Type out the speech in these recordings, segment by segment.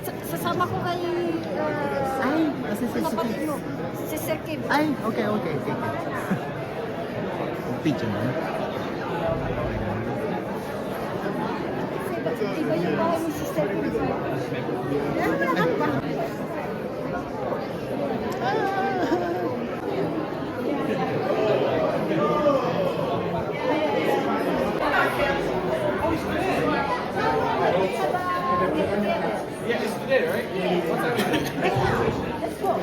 Sasama ko kay... Ay, kasi si kapatid mo. Si Sir Kim. Ay, okay. Picture mo. Iba yung bahay ni Sister Kim. Yeah, it's today, right? What time is it? Let's go.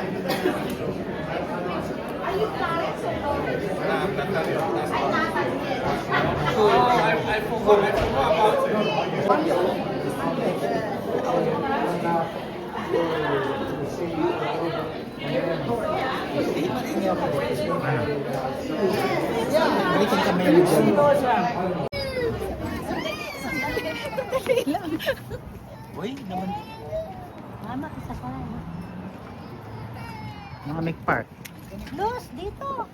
Are you parents or daughters? I'm not that young. Ay, nasa. I forgot about it. Balikan kami ng dyan. Sandali lang. Uy, naman. Mama, isa pa lang. Mga make park. Los, dito.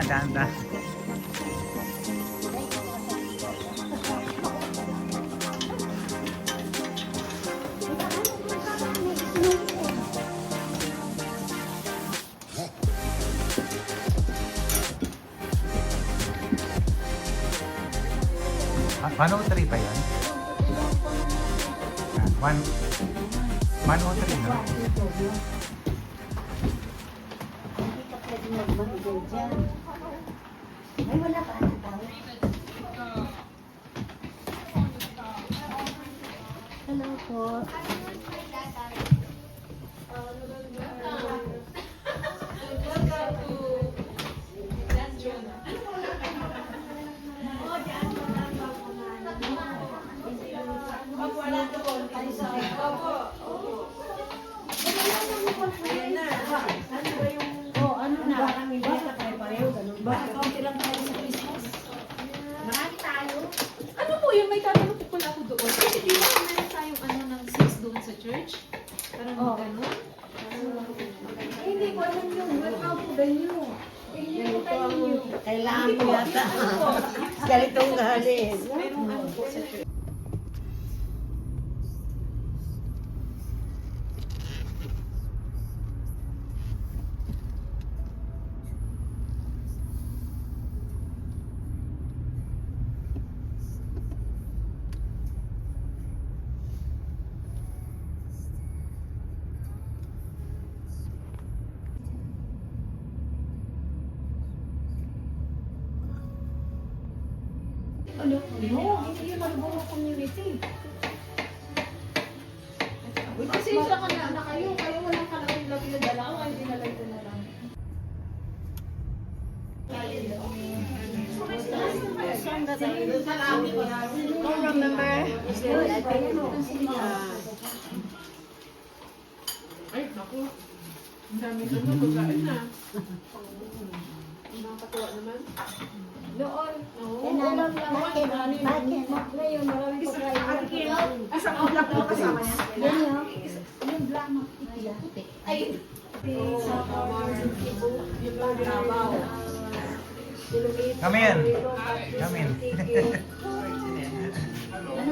Dahan-dahan. Ah, 103 ba yan? 103, no? Ay, wala pa ang tao. Hello po. Ano na? Parang hindi ka tayo pareho, ganun ba? Kaunti lang tayo sa Christmas. Marami tayo. Ano po yun? May tatanong po pala ako doon. Kasi di ba meron tayong ano ng sis doon sa church? Parang gano'n? Hindi ko alam yung workout ko venue. Ganito ang kailangan mo yata. Ganitong galing. Merong ano po sa church. Ano? No, hindi yun marunong community. Pasensya ka na kayo. Kayo walang kalapit-lapit na dala ko. Ay, dinalay ko na lang. Don't remember? Ang dami ano, pagkain na. Ang nakakatuwa naman. Noon, Oo. ulam lang bakit? Ngayon, maraming pagkain. Asa ko black mo kasama niya? Yan yun. Yung black mo, puti. Ay, Come in. Come in.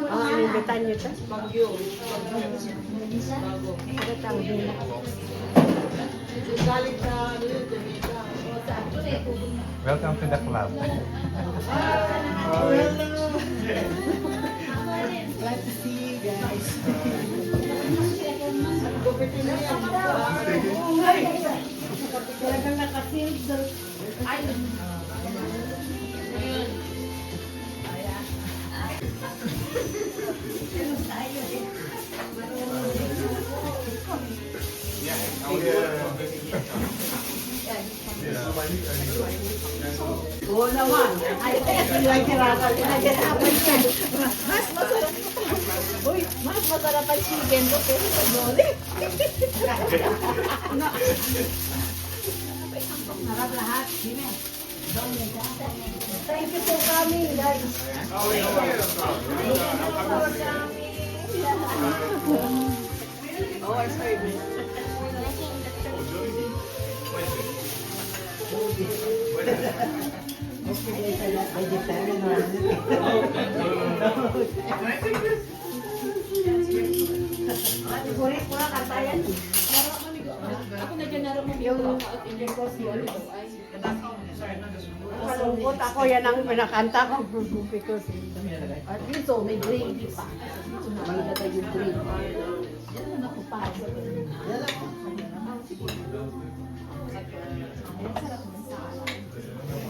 Oh, inimbitan niyo siya? Bagyo. Gatang hila. Galing sa ano yun, Jamaica. Welcome to the club. Glad to see you guys. Talagang naka-field doon. Oo naman. Ay, nagkirapan siya. Mas masarap. Uy, mas masarap ang chicken ko pero sa mole. Sarap lahat. Thank you for coming, guys. Oh, I'm sorry. Kurit mo na kantayan. Ako na dyan naroon mo yung at Indian Cross yun. Ay, Malungkot ako, yan ang pinakanta ko. Because at least oh, may gravy pa. May lagay yung gravy. Yan ang nakupasok.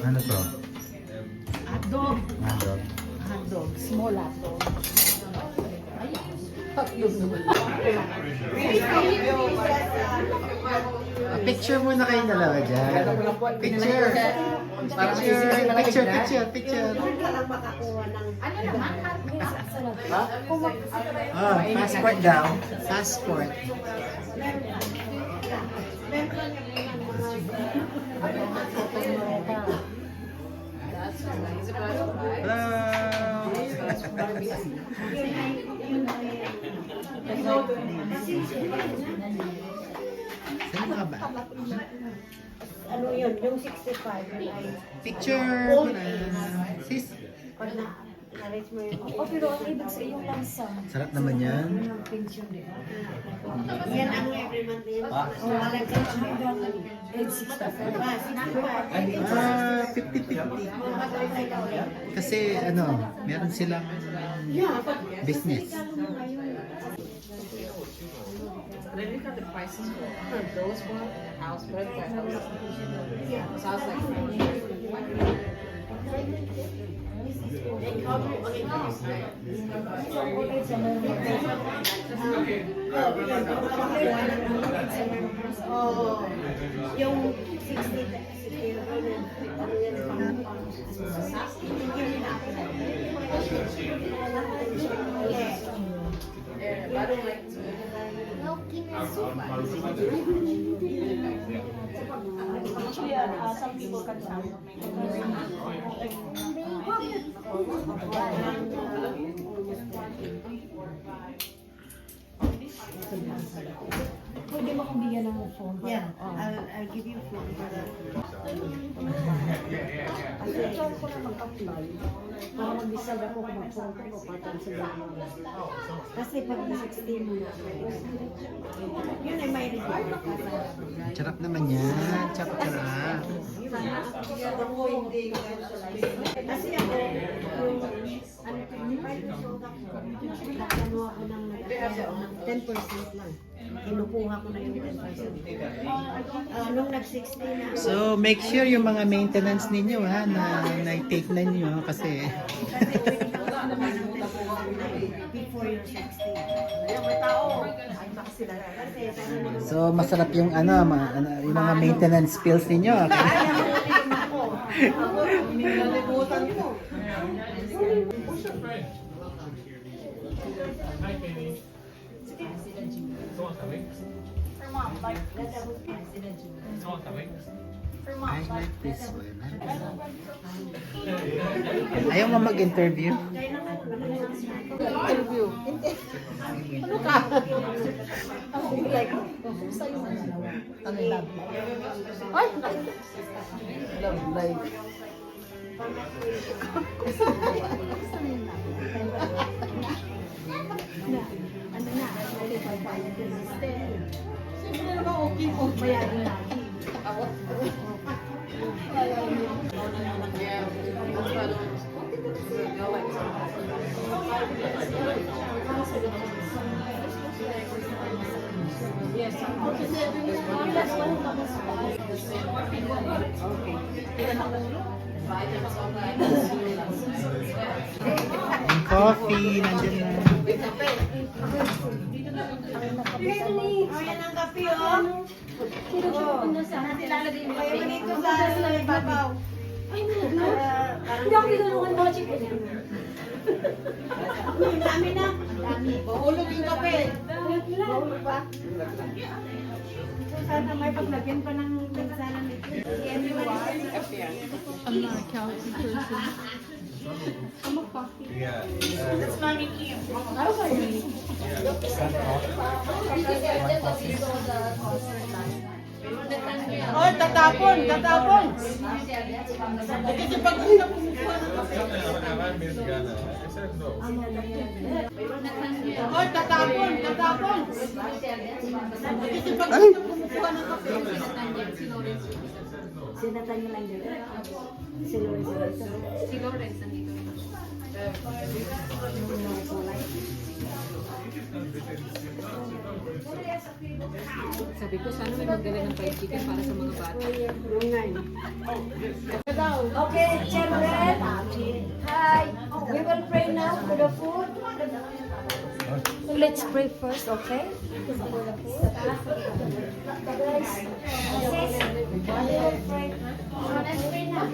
Ano to? Hotdog. Hotdog. Hotdog. Small hotdog. Picture muna kayo dalawa dyan. Picture. Picture. Doon ka lang makakuha ng... ano naman? Oh, passport daw. Passport. Saan ka ba? Ano yun? Yung 65. Ay, Picture. Sis. pag na-reach mo yung... O, pero ang ibig sa iyong lansa. Sarap naman yan. Yung pension, di ba? Yan ang every month yun. Oh, walang pension. Age 65. Ah, 65. 50-50. Kasi ano, meron silang Yeah, pag... business. then look at the prices for those one, house bread, so I was like, Oh, yung 60, I don't like to. Some people can Pwede mo kong bigyan ng phone. yeah, I'll give you phone for that. Kasi try ko na mag-apply. Para mag-decide ako kung mag-phone ko patang sa bahay. Kasi pag 16 mo na, yun ay may review. Sarap naman yan. Sarap. Kasi ako, yung ano ako ng 10% lang. Kinukuha ko na yung 10%. Nung nag-16 na ako, So, make sure yung mga maintenance ninyo ha, na na-take na nyo kasi before yung 16. so masarap yung ano, yung mga maintenance bills ninyo. Someone coming? Someone coming? I like this one. Ayaw mo mag-interview? Interview. Ano ka? Like, ano love life? Ay! Love life. Siyempre naman okay kung bayagin natin. Yung coffee, nandiyan na. Ayan ang kape, oh. Kaya manito sa ibabaw. Hindi ako tinulungan mo, chicken. Ang dami na. Mahulog yung kape. Mahulog pa. Sana may paglagyan pa ng lansanan nito. I'm not a county person. I'm a coffee. Yeah. That's mommy Kim. Oh, tatapon, tatapon. Kasi pag hindi na kumukuha ng kape. I miss Ghana. I said no. Oh, tatapon, tatapon. Kasi pag hindi na kumukuha ng kape. Sinatan niyo lang dito. Si Lawrence nandito. Sabi ko, sana may magdala ng fried chicken para sa mga bata. Okay, children. Hi. We will pray now for the food. Let's pray first, okay? Guys, we will pray. Let's pray now.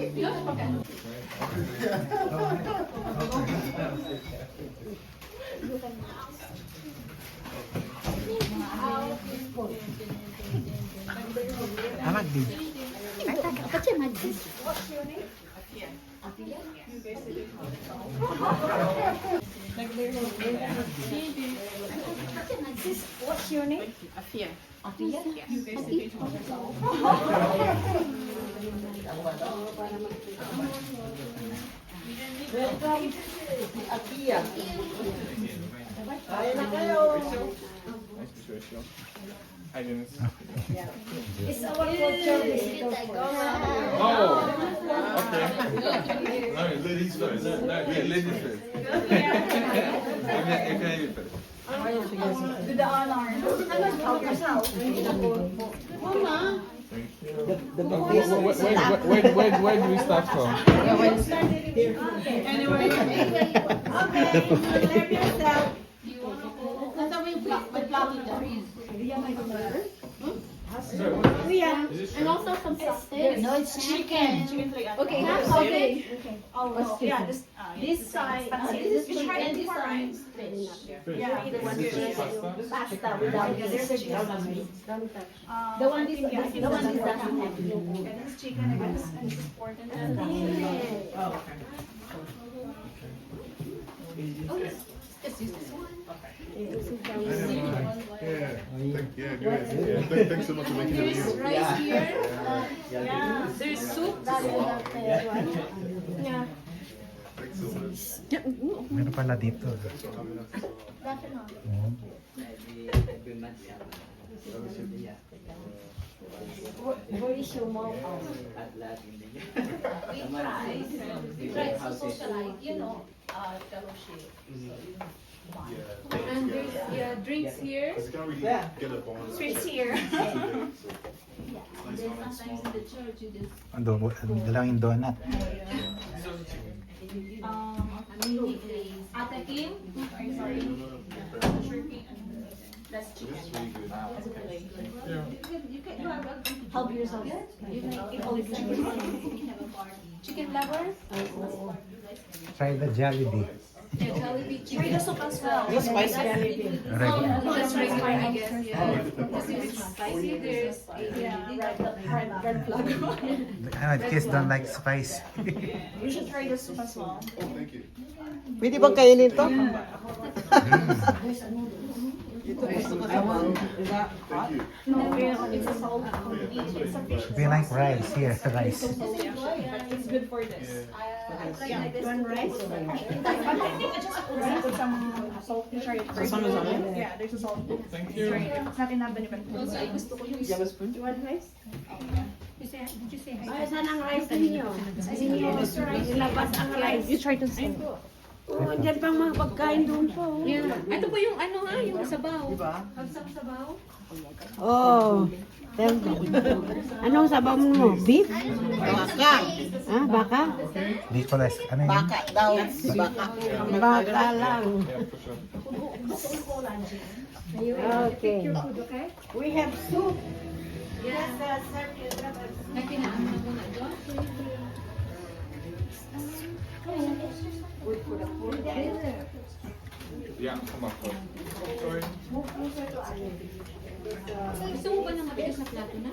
Amag din. What's your name? Afia. Afia? Welcome, Akia. Kaya na kayo. Nice to meet you. Hi, Dennis. It's our culture visitor first. Oh, okay. No, ladies first. No, yeah, ladies first. If I leave first. To the honor. Help yourself. Mama. Where do we start from? Anyway. Okay. Serve yourself. Nasa mo yung may plato dyan? Kuya. And also some sausage. No, it's chicken. Okay, Okay. okay. Oh, yeah, this This side, this this side, and this this side. side. Yeah, Pasta without this chicken. Don't touch. The one this doesn't have logo. This is chicken, I guess, and this is pork. Thanks so much for making the meal. Rice here. There's soup. Yeah. Thanks so much. Meron pala dito. Where is your mom? We try to socialize, you know, fellowship. And there's drinks here. It's gonna really get a bond. Sweets here. And then sometimes in the church you just Dalawang donut. Ate Kim, Sorry. That's chicken. It's really good. Help yourself. you can eat all the chicken. Chicken lover? Try the Jollibee. Try the soup as well. It's spicy. Regular. That's right, I guess. Yeah. Because if it's spicy, there's red flag. Kids don't like spice. You should try the soup as well. Oh, thank you. Pwede bang kainin to? Thank you. No, it's a salt. It's a fish. We like rice here, rice. It's good for this. One rice. I think I just put some salt. Try it first. Some is on it? Yeah, there's a salt. Thank you. It's not enough, but you can put some. You have a spoon? You want rice? Did you say Ay, saan ang rice ninyo? Ilabas ang rice. You try to say. Oh, dyan pang mga pagkain doon po. Yeah. Ito po yung ano ha, yung sabaw. Diba? Sabaw. Oh, tell me. Anong sabaw mo? Beef? Baka. Ah, baka? Nicholas, ano yun? Baka daw. Baka. Baka lang. Yeah, for sure. Okay. We have soup. Yeah, come up. Sorry. Gusto mo ba ng matigas na plato na?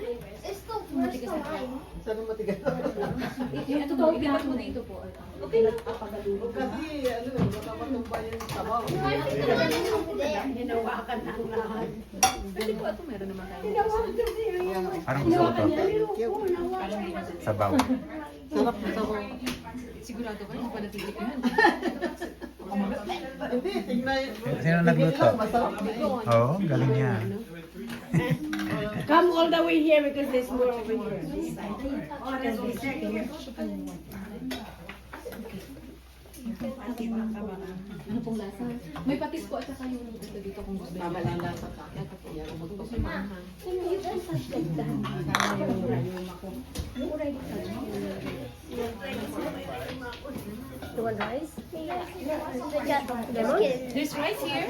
Matigas na plato? Saan matigas? Ito po, ilipat mo dito po. Okay lang. Kasi, baka matumba yung sabaw. Hinawakan ang lahat. Pwede po ito, meron naman tayo. Parang gusto ko to. Sabaw. Sarap na sabaw. Sigurado ka, hindi pa natitik yun. Hindi, tingnan. Sino nagluto? Masarap. Oo, galing niya. Come all the way here because there's more over here. Oh, there's dessert here. Ano pong lasa? May patis po at saka yung ito dito kung gusto nyo. Mamalala sa kanya. Yan, magpapamahan. You want rice? There's rice here.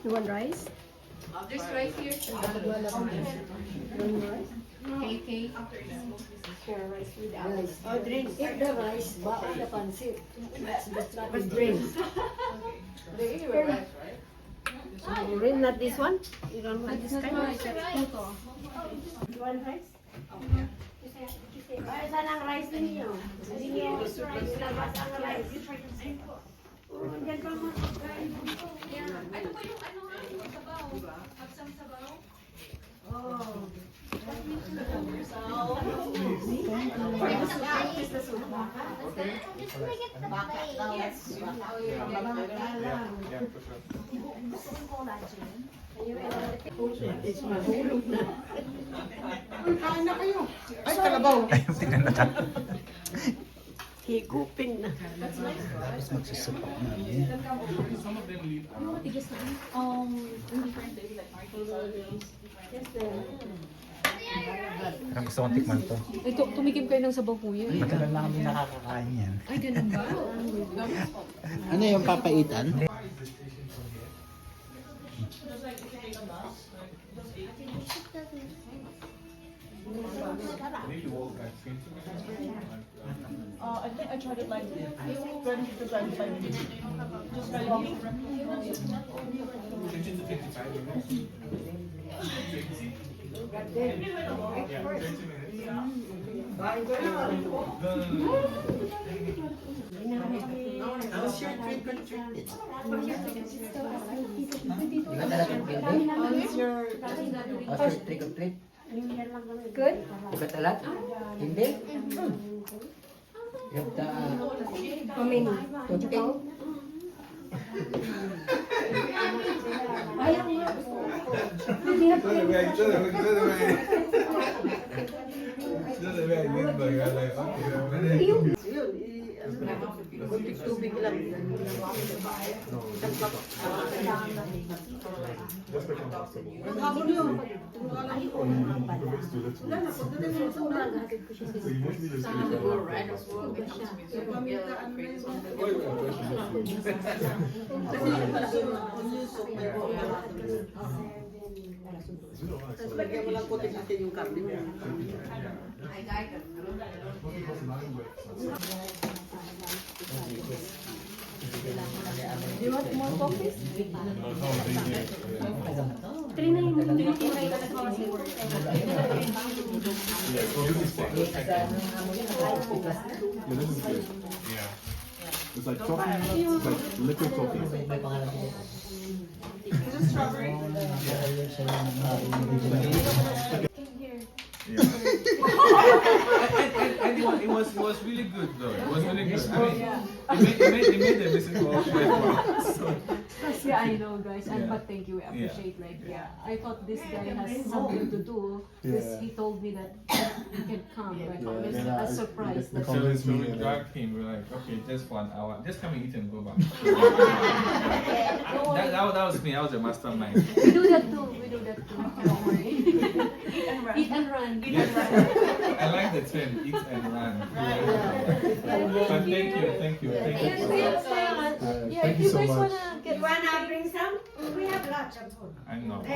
You want rice? There's rice here. Okay. Oh, drink. Eat the rice, but the pancit. But drink. Really not this one? You don't want this kind? You want rice? Ay, saan ang rice ninyo? Hindi nyo ilabas ang rice. Oh, dyan pa mga pagkain. Ano po yung ano nga? Yung sabaw. Kapsang sabaw. Oh. Yeah, for sure. Kain na kayo. Ay, kalabaw. Ayun, tingnan na ka. Higupin na. Tapos magsusupak namin. Some of them leave. Matigas na. In different days like markets. Parang gusto kong tikman to. Ito, tumikim kayo ng sabaw kuya. Matagal na kami nakakakain yan. Ay, ganun ba? Ano yung papaitan? Maybe walk back. I think I tried it like 20 to 25 minutes. Just like 20 to 55 minutes. Yeah, 30 minutes. How's your trip and treat? How's your... Trick or treat? Good? Ugat alat? Hindi? You have the How many? toothpick? Ayaw mo. Yun, tubig lang. Just like uncomfortable. Naghabol yun. So you usually just eat it. Tapos lagyan mo lang putik natin yung karne mo. Most people's mind, but Do you want more coffees? Yeah, so this is fun. Yeah, this is good. Yeah. It's like coffee, it's like liquid coffee. May pangalan ko. Yeah. and it was really good though. It was really good. I mean, it made the visit to Australia. So, Yeah, I know, guys. And Yeah. but thank you. I appreciate. Like, yeah, I thought this guy has something to do because Yeah. he told me that he can come, like, Yeah, a surprise. the so comments we me and dragged him. We're like, okay, just 1 hour. Just come and eat and go back. that was me. I was the mastermind. We do that too. We do that too. Don't worry. Eat and run. I like the term, eat and run. But thank you. thank you If you so guys much. wanna get bring some? We have lots of food. I know. Oh,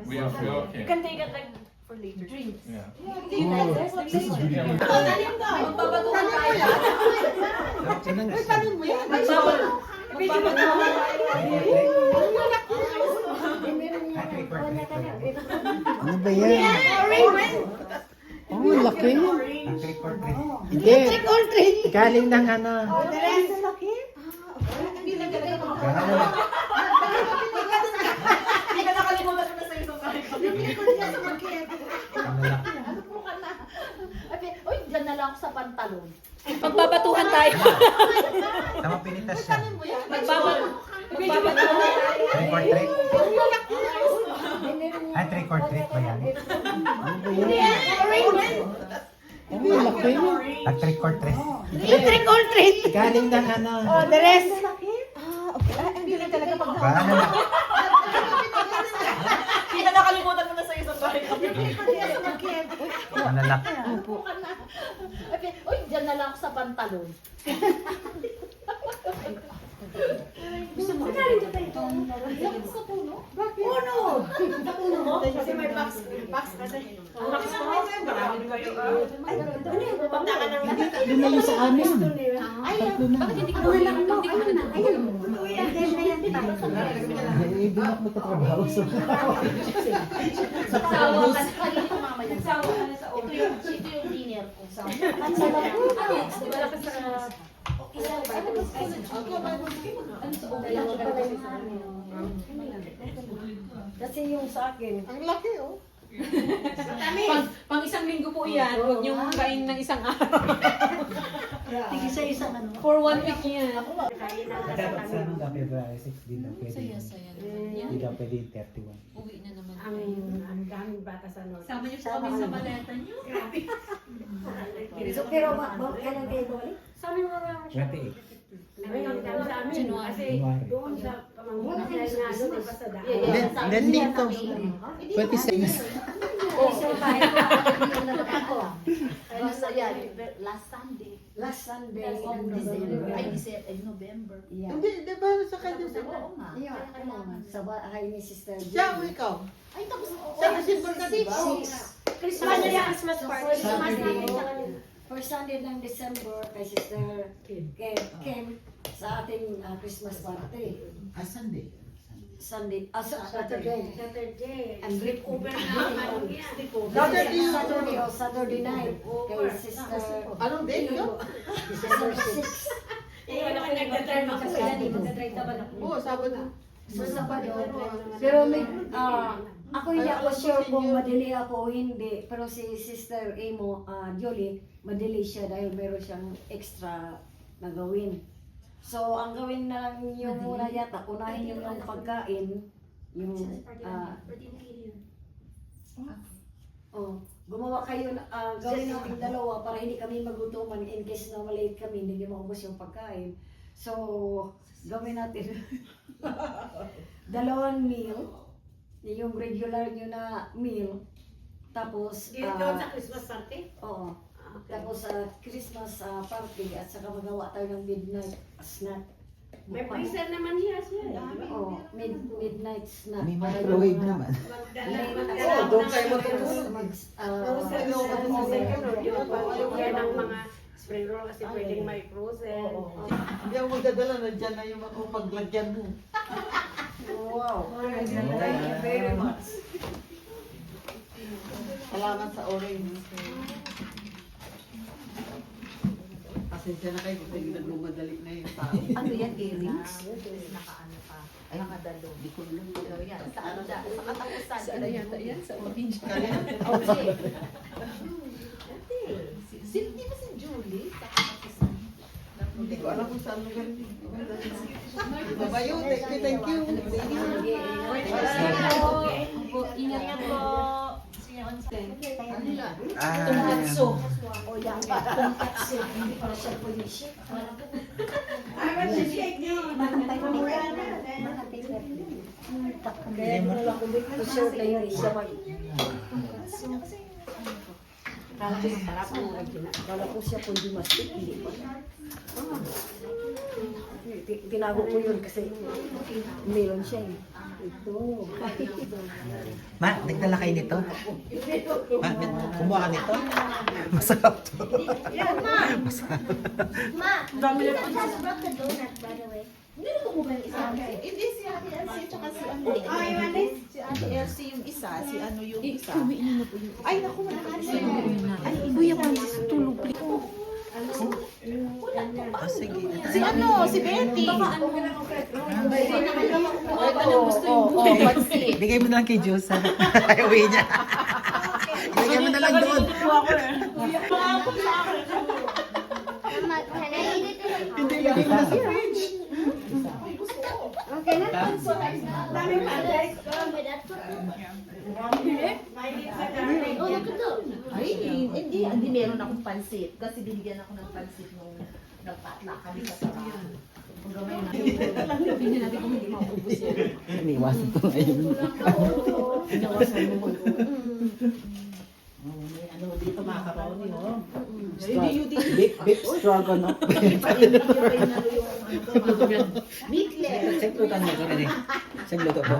We are okay. you can take it like for later. Drinks. Yeah. Do you like this? this is really good. Magpapatuhan tayo. Tanong mo yan. Ano ba yan? Oh, ang laki. Ang trick or treat. Hindi. Galing ng ano. Hindi ka nakalimutan ko na sa isang kari. Ang lalaki. Uy, dyan na lang ako sa pantalon. Magpapatuhan tayo. Tama pinitas siya. Magpapatuhan. Trick or treat. Ay, trick or treat ba yan? Ano ba yan? Oh, ang laki. Ang trick or treat. Galing ng ano. The rest. Hindi na talaga pag Ba, ano na? Hindi ka nakalimutan mo na sa isang kari. Ang lalaki. Uy, dyan na lang ako sa pantalon. Puno mo? Kasi may box kasi. Box mo? Marami kayo. Punta ka ng Lumayo sa amin. Bakit hindi ko na lang ito? Eh, di ako magtatrabaho. So, Nagsawa ka na kanina mamaya. Nagsawa ka na sa oras. Ito yung dinner ko. Ang sarap po. Malapit sa... Isang Bible. Ano sa Kasi yung sa akin. Ang laki, oh. Pang isang linggo po yan. Huwag niyong kain ng isang araw. Tingin sa isang ano. For 1 week yan. Dapat sa anong February 6 din daw pwede. Hindi daw pwede yung 31. Uwi na naman. Ang daming bata sa North. Sama niyo po kami sa maleta niyo. So, pero kailan kayo balik? Sa amin mga 28. Kasi doon sa pamangkin na doon ay basta daan. then dito. 26. Last Sunday of December. Ay, November. Yeah. Hindi, di ba sa kanya sa Oo nga. Yeah, sa bahay ni Sister siya o ikaw? Ay, tapos Sa December ka, di ba? Christmas party. Sunday. First Sunday ng December kay Sister Kim sa ating Christmas party. Sunday. Sunday, Saturday. And sleep over Saturday night kay Sister. Anong date yun? December 6. Oo, Sabado. So, Sabado. Pero may, ako hindi ako sure kung madali ako o hindi. Pero si Sister Amo, Jolie, madali siya dahil meron siyang extra na gawin. So, ang gawin na lang yung muna yata, unahin yung pagkain, yung, gumawa kayo, gawin natin dalawa para hindi kami magutuman in case na malate kami, hindi maubos yung pagkain. So, gawin natin 2 meal, yung regular nyo na meal, tapos, Doon sa Christmas party? oo. Tapos Christmas party at saka magawa tayo ng midnight snack. May freezer naman siya. Oo, midnight snack. May microwave naman. Oo, doon tayo matulog. Frozen Yan ang mga Spring roll kasi pwedeng may frozen. Hindi ako magdadala, nandyan na yung mga paglagyan mo. Wow. Thank you very much. Salamat sa orange. Pasensya na kayo kung nagmamadali na yung tao. Ano yan, earrings? Nakaano pa. Ay, nakadalo. Di ko lang. Ano yan? Sa ano da? Sa katapusan. Sa yata yan? Sa orange. Okay. Hindi ba si Julie? Sa katapusan. Hindi ko alam kung saan lugar niyo. Babayo, thank you. Ingat po. Tonkatsu. O yan pa. Tonkatsu. Hindi pala siya polisi. Kaya mo lang kung dito siya tayo siya mag... Kala ko siya kung dumastik, hindi pa. Tinago ko yun kasi meron siya eh. Ito. Ma, nagdala kayo nito? Ma, kumuha ka nito? Masarap to. Ma, dami na po. Just brought the donut, by the way. Hindi ko mo ba yung isa? Hindi si Ate Elsie tsaka si ano. Si Ate Elsie yung isa, si ano yung isa. Ay, naku, malaki. Ay, kuya ko, tulog. Ah, sige. Si ano, si Betty. Bigay mo na lang kay Jules. Ay, uwi niya. Bigay mo na lang doon. Hindi, lagay mo na sa fridge. Okay na? Ay, hindi meron akong pansit. Kasi binigyan ako ng pansit nung nagpatla kami sa sarap. Kung gamay na. Hindi natin kung hindi maubos yan. Iniwasan ko ngayon. Inawasan mo. Ano dito macaroni, oh. Beef stroganoff. Meatless. Saglutan mo ko rin. Sagluto ko.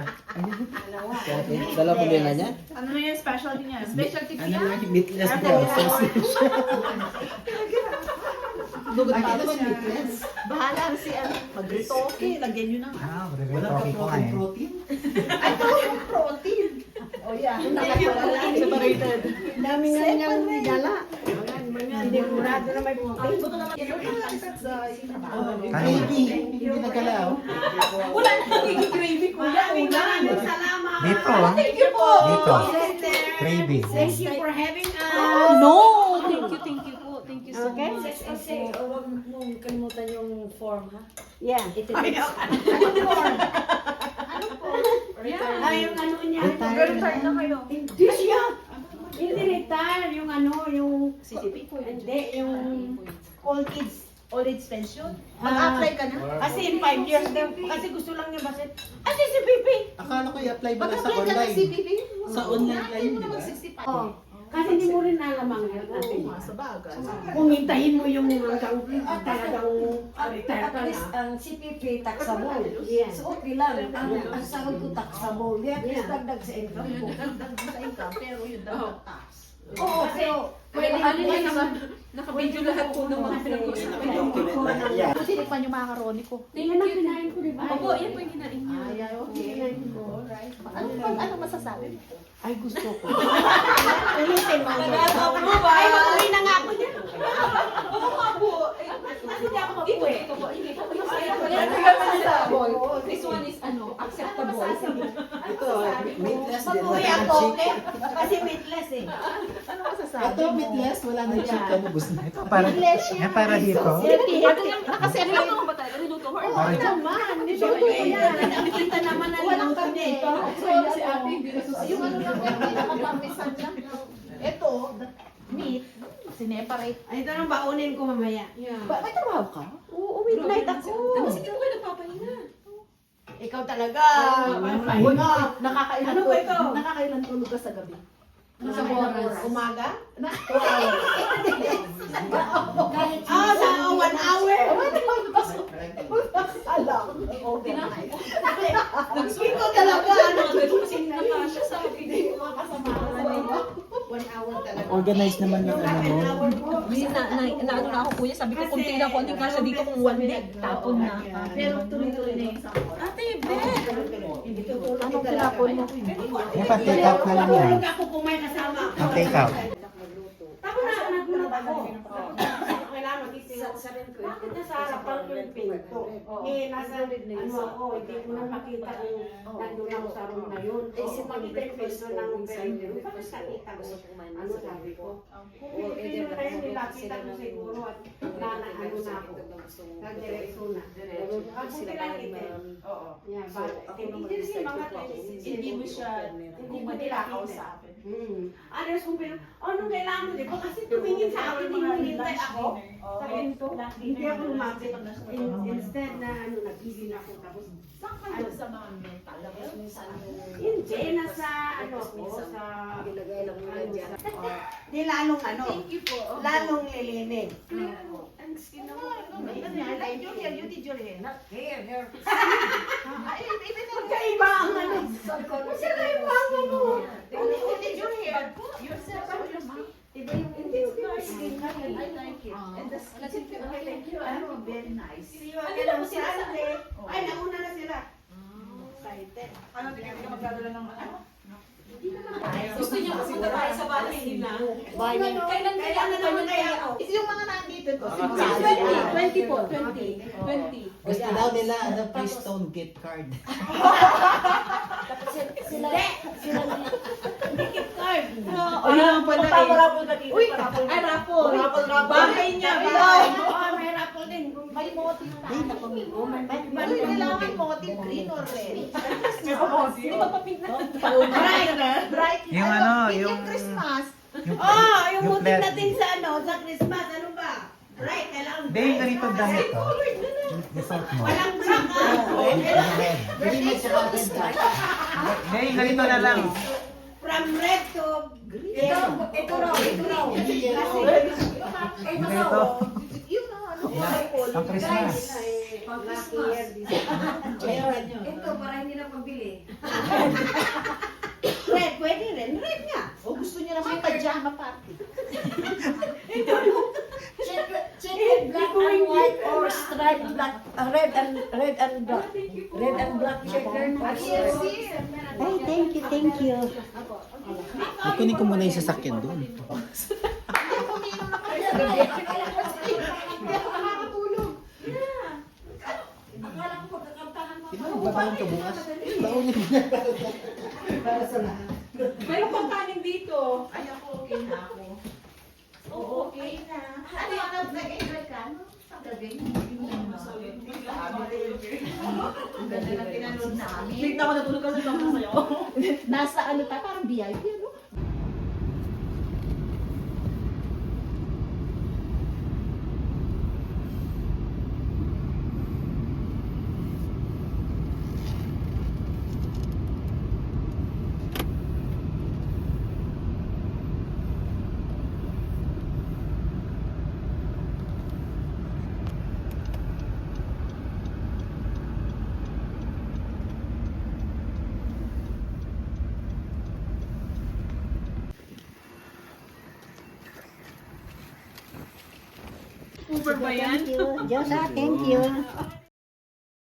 Dalawa ko din niya. Ano na yung specialty niya? Specialty Ano lang, meatless daw. Dugot pa naman meatless. Bahala si ano. Mag-ritoke. Lagyan nyo ng Ah, Wala ka ko nga eh. protein. Ay, ito yung protein. Oh yeah. Separated. Dami nga niyang dala. Hindi murado na may protein. Gravy. Hindi nagalaw. Wala na nagiging gravy ko. Salamat. Dito. Thank you po. Dito. Gravy. Thank you for having us. No! Thank you po. Thank you so Okay? much. Okay. Huwag mong kalimutan yung form, ha? Yeah. Ito Ay, yung ano niya. Retire na kayo. Hindi siya. Hindi retire. Yung ano, yung... CCP po. Hindi, yung old kids. Old age pension? Ah. Mag-apply ka na? Kasi in 5 years daw. Kasi gusto lang niya basit. Kasi si Pipi. Akala ko i-apply ba na sa Mag-apply ka na online? CCP? Sa online Hindi mo di na ba? mag-65. Oh. Kasi hindi mo rin alam ang health natin. Sa bagay. Kung hintayin mo yung hanggang talagang retire At ka least na. ang CPP taxable. Yeah. So okay lang. Ang sahod ko taxable. At least Yeah. dagdag sa income ko. Dagdag mo sa income, pero yun dapat tax. Oo, pero Pwede naka-video lahat po ng mga pinag-uusapan. Buti pa yung macaroni ko. Tingnan na kinain ko, di ba? Opo, yan po yung kinain niyo. Ay, okay. Ano masasabi mo? Ay, gusto ko. Ulitin mo. Ay, mag-uwi na nga ako niya. Hindi ako mabuhay. Ito po, hindi po. This one is acceptable. Ito, meatless din. Mag-uwi Wala ako, nang okay? chicken. Kasi meatless eh. Ano masasabi Ito, mo? meatless. Wala nang chicken. Ubus na. Ito para, para dito. Nakaserve lang ako ba tayo? Niluto ko? Oo naman. Nito ko yan. Nakikita naman na Walang lang kami. ito. Si ate, yung ano lang, pinaka-parmesan lang. Ito, meat, sineparate. Ay, ito nang baunin ko mamaya. May trabaho ka? Oo, midnight ako. Kasi hindi mo kayo nagpapahinga. Ikaw talaga. Pahinga. Nakakailan Ano ba ito? Nakakailan tulog ka sa gabi? Sa oras. Umaga? 2 hours. Ah, sa 1 hour. Ikaw talaga. Ano, kasi Natasha sabi. Hindi ko makasama. 1 hour talaga. organize naman ng ano mo. Kasi ano na ako kuya, sabi ko kunti na konting kasya dito kung one day, tapon na. Pero tuloy-tuloy na yung sampot. Ate, Bet! Anong tinapon mo? Yan pa, take out na lang yan. Ako kung may kasama. Ang take out. Tapos na nagulat ako. Kailangan magising ako sa rin ko. Bakit nasa harapan ko yung pinto? Nasa ano ako, hindi ko na makita kung nandun ako sa room na yun. Makita yung pinto ng operator. Bakit nakita ko? Ano sabi ko? Kung Pilipino na yun, nilapita ko siguro at ano na ako. Nagdirekso na. Ako sila itin. Oo. Hindi siya mga Hindi mo siya, hindi mo nila kausapin. Ano kung anong kailangan mo, di ba? Kasi tumingin sa akin, hinihintay ako. Sabihin ko, hindi ako lumapit. Instead na nag-easy na ako. Tapos, Saan kayo sa mga mental? hindi, nasa ano ko, sa... Ilagay lang mo na dyan. Di lalong ano? Thank you po. Lalong lilinig. Ang skin ako. I like your hair. You did your hair. Hair. Magkaiba ang ano. Magkaiba ang ano. You did your hair. Yourself or your mom? Iba yung skin na yun. I like it. And the skin, I like you. Ano, very nice. Ano na po sila sa Ay, nauna na sila. Excited. Ano, hindi ka magdadala ng ano? Gusto niya pumunta tayo sa bahay nila. Kailan Kaya na naman kaya ako. Yung mga nandito to. 20 po, 20. Gusto daw nila, ano, please don't gift card. Sila card. Ayun, Paparapol na dito. Uy, ay, rapol. Bahay niya, bahay. Oo, may rapol din. May motive na. Ay, naku, Ano kailangan motive? Green or red? Di ba papink na? Bright. Yung ano, Yung yung... Christmas. Yung, Yung yung motive flat. natin sa ano, sa Christmas. Ano ba? Bright. Kailangan Hindi, yung ganito damit to. Resort mo. Walang black ah. Yung red. Hindi, yung ganito na lang. From red to green. Ito raw. Yung ganito. Yung ano, Ang Christmas. Ito, para hindi na pambili. red. Pwede rin. Red nga. O gusto niya naman pajama party. Check black and white or striped black, red and black. Red and black checker. Ay, thank you. Kunin ko muna yung sasakyan doon. Hindi ako umiinom na kaya. Hindi ako nakakatulog. Akala ko pagkakantahan mo. Di ba magbabaon ka bukas? Baonin mo na. Para sa lahat. Meron pang kanin dito. Ay, ako okay na ako. Oo, okay na. Ano yung nag-enjoy ka? Sa gabi? Ang ganda na pinanood namin. Bigla ako natulog kasi lang sa'yo. Nasa ano pa, parang VIP, ano? Uber ba yan? Thank you. Josa, thank you.